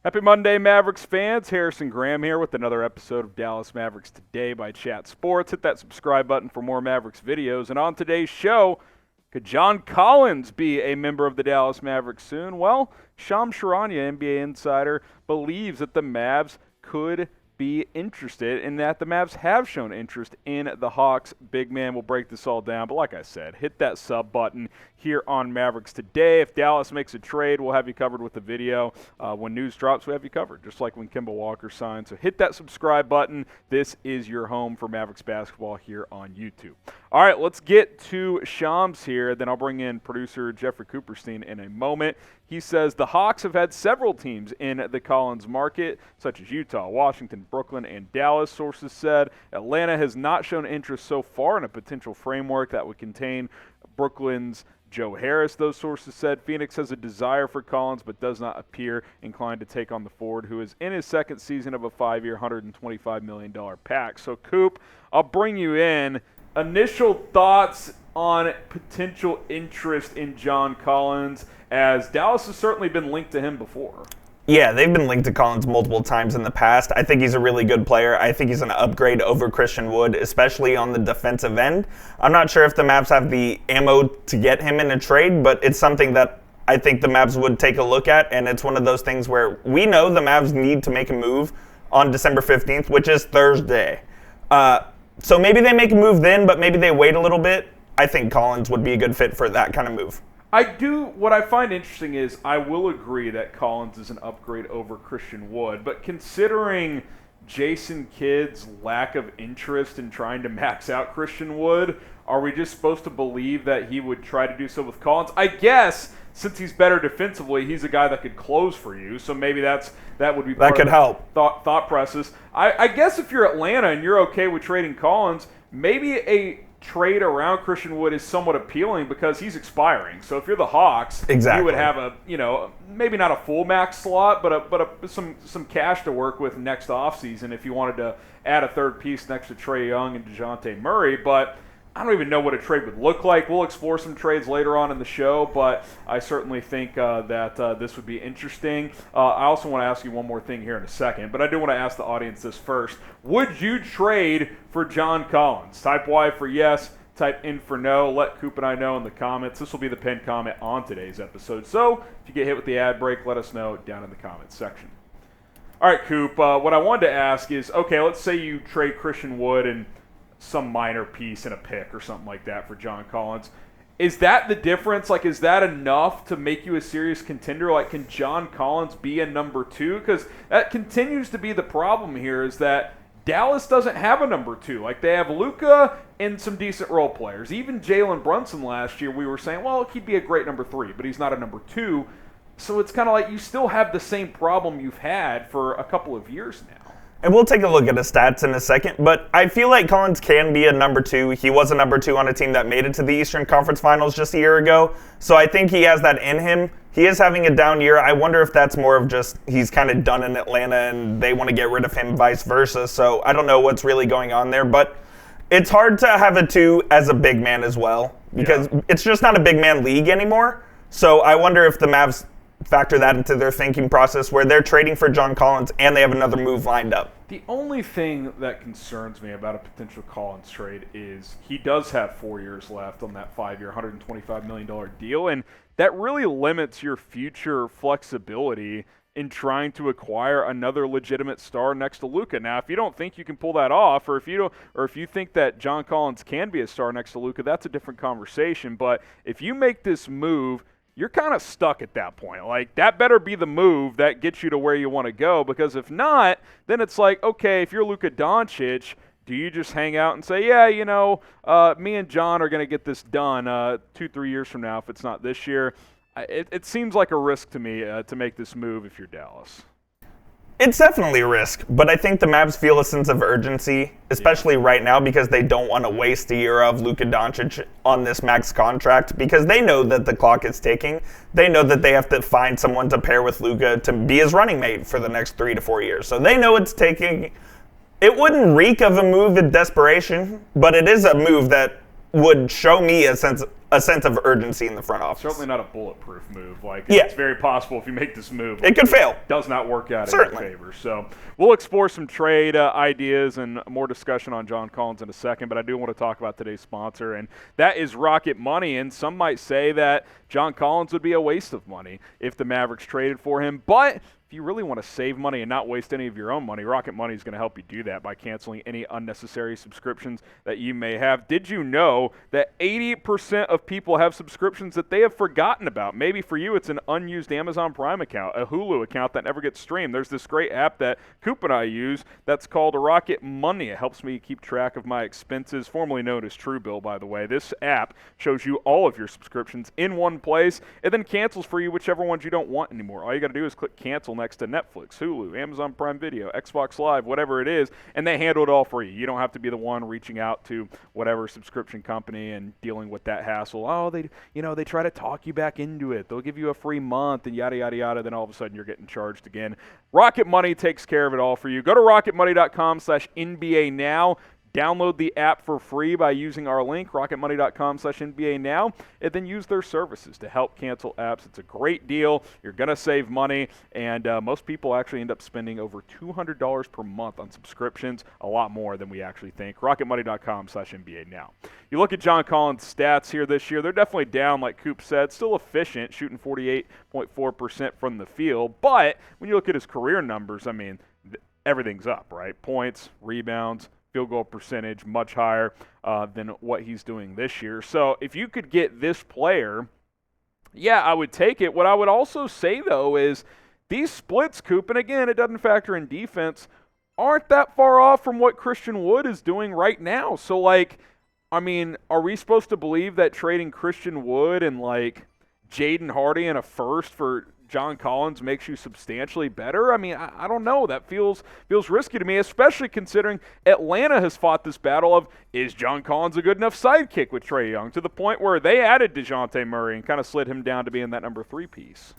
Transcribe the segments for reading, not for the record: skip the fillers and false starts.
Happy Monday, Mavericks fans. Harrison Graham here with another episode of Dallas Mavericks Today by Chat Sports. Hit that subscribe button for more Mavericks videos. And on today's show, could John Collins be a member of the Dallas Mavericks soon? Well, Charania, NBA insider, believes that the Mavs could be interested and that the Mavs have shown interest in the Hawks. Big man will break this all down. But like I said, hit that sub button here on Mavericks Today. If Dallas makes a trade, we'll have you covered with the video. When news drops, we have you covered, just like when Kemba Walker signed. So hit that subscribe button. This is your home for Mavericks basketball here on YouTube. All right, let's get to Shams here. Then I'll bring in producer Jeffrey Cooperstein in a moment. He says the Hawks have had several teams in the Collins market, such as Utah, Washington, Brooklyn, and Dallas. Sources said Atlanta has not shown interest so far in a potential framework that would contain Brooklyn's Joe Harris. Those sources said Phoenix has a desire for Collins but does not appear inclined to take on the forward, who is in his second season of a 5-year, $125 million pact. So, Coop, I'll bring you in. Initial thoughts on potential interest in John Collins, as Dallas has certainly been linked to him before. Yeah, they've been linked to Collins multiple times in the past. I think he's a really good player. I think he's an upgrade over Christian Wood, especially on the defensive end. I'm not sure if the Mavs have the ammo to get him in a trade, but it's something that I think the Mavs would take a look at, and it's one of those things where we know the Mavs need to make a move on December 15th, which is Thursday. So maybe they make a move then, but maybe they wait a little bit. I think Collins would be a good fit for that kind of move. What I find interesting is I will agree that Collins is an upgrade over Christian Wood, but considering Jason Kidd's lack of interest in trying to max out Christian Wood, are we just supposed to believe that he would try to do so with Collins? I guess since he's better defensively, he's a guy that could close for you, so maybe that would be part that could of help. Thought process. I guess if you're Atlanta and you're okay with trading Collins, maybe a trade around Christian Wood is somewhat appealing because he's expiring. So if you're the Hawks, exactly, you would have maybe not a full max slot, but some cash to work with next offseason if you wanted to add a third piece next to Trae Young and DeJounte Murray. But I don't even know what a trade would look like. We'll explore some trades later on in the show, but I certainly think that this would be interesting. I also want to ask you one more thing here in a second, but I do want to ask the audience this first. Would you trade for John Collins? Type Y for yes, type in for no. Let Coop and I know in the comments. This will be the pinned comment on today's episode. So if you get hit with the ad break, let us know down in the comments section. All right, Coop, what I wanted to ask is, okay, let's say you trade Christian Wood and some minor piece in a pick or something like that for John Collins. Is that the difference? Like, is that enough to make you a serious contender? Like, can John Collins be a number two? Because that continues to be the problem here, is that Dallas doesn't have a number two. Like, they have Luka and some decent role players. Even Jalen Brunson last year, we were saying, well, he'd be a great number three, but he's not a number two. So it's kind of like you still have the same problem you've had for a couple of years now. And we'll take a look at his stats in a second, but I feel like Collins can be a number two. He was a number two on a team that made it to the Eastern Conference Finals just a year ago, so I think he has that in him. He is having a down year. I wonder if that's more of just he's kind of done in Atlanta and they want to get rid of him, vice versa. So I don't know what's really going on there, but it's hard to have a two as a big man as well because it's just not a big man league anymore. So I wonder if the Mavs factor that into their thinking process where they're trading for John Collins and they have another move lined up. The only thing that concerns me about a potential Collins trade is he does have 4 years left on that 5-year, $125 million deal, and that really limits your future flexibility in trying to acquire another legitimate star next to Luka. Now, if you don't think you can pull that off, or if you think that John Collins can be a star next to Luka, that's a different conversation. But if you make this move, you're kind of stuck at that point. Like, that better be the move that gets you to where you want to go, because if not, then it's like, okay, if you're Luka Doncic, do you just hang out and say, yeah, me and John are going to get this done 2-3 years from now if it's not this year? It seems like a risk to me to make this move if you're Dallas. It's definitely a risk, but I think the Mavs feel a sense of urgency, especially right now, because they don't want to waste a year of Luka Doncic on this max contract, because they know that the clock is ticking. They know that they have to find someone to pair with Luka to be his running mate for the next 3 to 4 years. So they know it's taking. It wouldn't reek of a move in desperation, but it is a move that would show me a sense a sense of urgency in the front office. Certainly not a bulletproof move. Like, yeah. It's very possible if you make this move, it could fail. Does not work out Certainly. in your favor. So we'll explore some trade ideas and more discussion on John Collins in a second, but I do want to talk about today's sponsor, and that is Rocket Money. And some might say that John Collins would be a waste of money if the Mavericks traded for him, but if you really want to save money and not waste any of your own money, Rocket Money is going to help you do that by canceling any unnecessary subscriptions that you may have. Did you know that 80% of people have subscriptions that they have forgotten about? Maybe for you, it's an unused Amazon Prime account, a Hulu account that never gets streamed. There's this great app that Coop and I use that's called Rocket Money. It helps me keep track of my expenses, formerly known as Truebill, by the way. This app shows you all of your subscriptions in one place and then cancels for you whichever ones you don't want anymore. All you got to do is click cancel next to Netflix, Hulu, Amazon Prime Video, Xbox Live, whatever it is, and they handle it all for you. You don't have to be the one reaching out to whatever subscription company and dealing with that hassle. Oh, they try to talk you back into it. They'll give you a free month and yada, yada, yada. Then all of a sudden you're getting charged again. Rocket Money takes care of it all for you. Go to rocketmoney.com/NBA now. Download the app for free by using our link, rocketmoney.com/NBA now, and then use their services to help cancel apps. It's a great deal. You're going to save money, and most people actually end up spending over $200 per month on subscriptions, a lot more than we actually think. rocketmoney.com/NBA now. You look at John Collins' stats here this year, they're definitely down, like Coop said, still efficient, shooting 48.4% from the field, but when you look at his career numbers, I mean, everything's up, right? Points, rebounds, field goal percentage much higher than what he's doing this year. So if you could get this player, yeah, I would take it. What I would also say, though, is these splits, Coop, and again, it doesn't factor in defense, aren't that far off from what Christian Wood is doing right now. So, like, I mean, are we supposed to believe that trading Christian Wood and, like, Jaden Hardy and a first for John Collins makes you substantially better? I mean, I don't know. That feels risky to me, especially considering Atlanta has fought this battle of, is John Collins a good enough sidekick with Trae Young, to the point where they added DeJounte Murray and kind of slid him down to being that number 3 piece.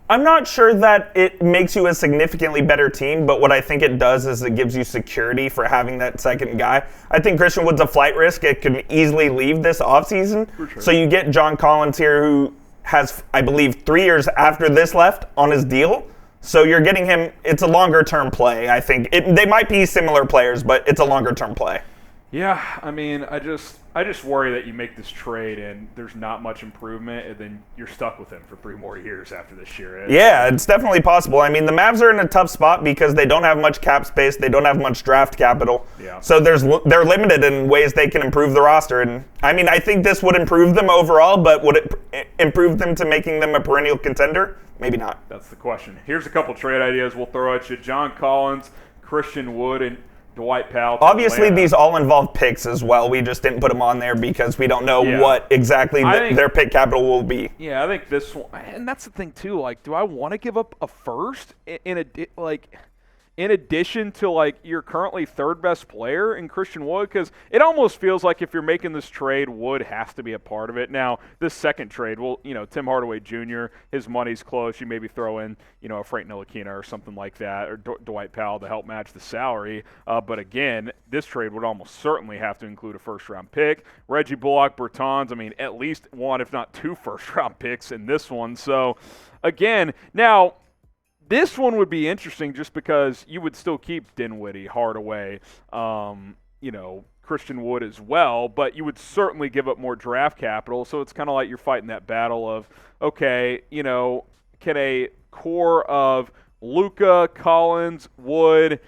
I'm not sure that it makes you a significantly better team, but what I think it does is it gives you security for having that second guy. I think Christian Wood's a flight risk. It could easily leave this offseason. Sure. So you get John Collins here, who has, I believe, 3 years after this left on his deal. So you're getting him, it's a longer-term play, I think. They might be similar players, but it's a longer-term play. Yeah, I mean, I just worry that you make this trade and there's not much improvement, and then you're stuck with him for 3 more years after this year. Yeah, it's definitely possible. I mean, the Mavs are in a tough spot because they don't have much cap space, they don't have much draft capital. Yeah. So they're limited in ways they can improve the roster. And I mean, I think this would improve them overall, but would it improve them to making them a perennial contender? Maybe not. That's the question. Here's a couple trade ideas we'll throw at you. John Collins, Christian Wood, and Dwight Powell. Obviously, these all involve picks as well. We just didn't put them on there because we don't know what exactly their pick capital will be. Yeah, I think this one, and that's the thing too. Like, do I want to give up a first in addition to, like, your currently third best player in Christian Wood? Because it almost feels like if you're making this trade, Wood has to be a part of it. Now, this second trade, well, Tim Hardaway Jr., his money's close. You maybe throw in, a Frank Ntilikina or something like that, or Dwight Powell to help match the salary. But again, this trade would almost certainly have to include a first-round pick. Reggie Bullock, Bertans, I mean, at least 1, if not 2 first-round picks in this one. So, again, now, this one would be interesting just because you would still keep Dinwiddie, Hardaway, Christian Wood as well, but you would certainly give up more draft capital. So it's kind of like you're fighting that battle of, okay, can a core of Luka, Collins, Wood,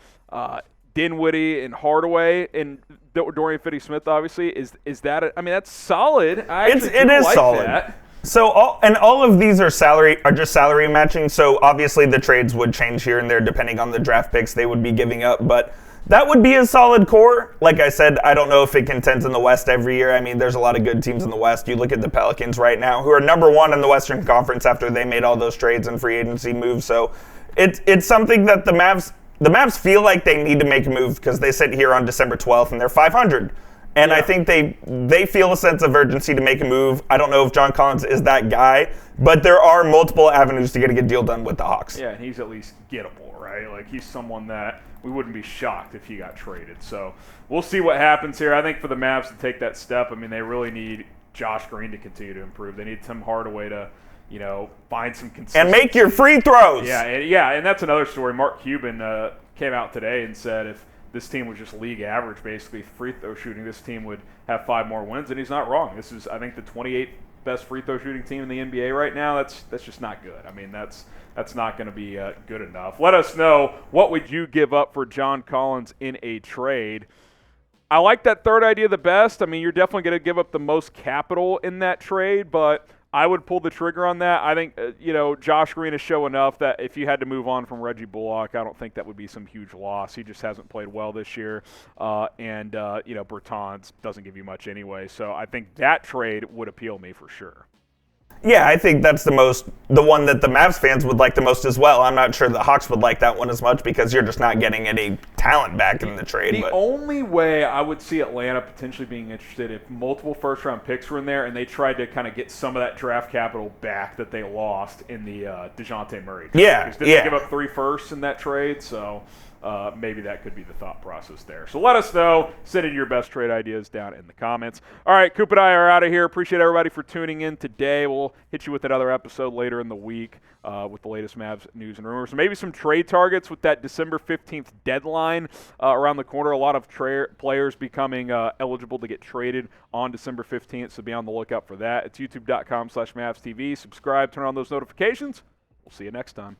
Dinwiddie, and Hardaway, and Dorian Finney-Smith, obviously, is that? That's solid. It is solid. That. So all of these are just salary matching. So obviously the trades would change here and there depending on the draft picks they would be giving up. But that would be a solid core. Like I said, I don't know if it contends in the West every year. I mean, there's a lot of good teams in the West. You look at the Pelicans right now, who are number 1 in the Western Conference after they made all those trades and free agency moves. So it's something that the Mavs feel like they need to make a move because they sit here on December 12th and they're 500. And I think they feel a sense of urgency to make a move. I don't know if John Collins is that guy, but there are multiple avenues to get a good deal done with the Hawks. Yeah, and he's at least gettable, right? Like, he's someone that we wouldn't be shocked if he got traded. So we'll see what happens here. I think for the Mavs to take that step, I mean, they really need Josh Green to continue to improve. They need Tim Hardaway to, find some consistency. And make your free throws. Yeah, and that's another story. Mark Cuban came out today and said if this team was just league average, basically free throw shooting, this team would have 5 more wins, and he's not wrong. This is, I think, the 28th best free throw shooting team in the NBA right now. That's just not good. I mean, that's not going to be good enough. Let us know, what would you give up for John Collins in a trade? I like that third idea the best. I mean, you're definitely going to give up the most capital in that trade, but I would pull the trigger on that. I think, Josh Green has shown enough that if you had to move on from Reggie Bullock, I don't think that would be some huge loss. He just hasn't played well this year. Bertans doesn't give you much anyway. So I think that trade would appeal me for sure. Yeah, I think that's the one that the Mavs fans would like the most as well. I'm not sure the Hawks would like that one as much because you're just not getting any talent back in the trade. The only way I would see Atlanta potentially being interested if multiple first-round picks were in there and they tried to kind of get some of that draft capital back that they lost in the DeJounte Murray trade. Yeah, because didn't they give up 3 firsts in that trade? So maybe that could be the thought process there. So let us know. Send in your best trade ideas down in the comments. All right, Coop and I are out of here. Appreciate everybody for tuning in today. We'll hit you with another episode later in the week with the latest Mavs news and rumors. Maybe some trade targets with that December 15th deadline around the corner. A lot of players becoming eligible to get traded on December 15th, so be on the lookout for that. It's youtube.com/MavsTV. Subscribe, turn on those notifications. We'll see you next time.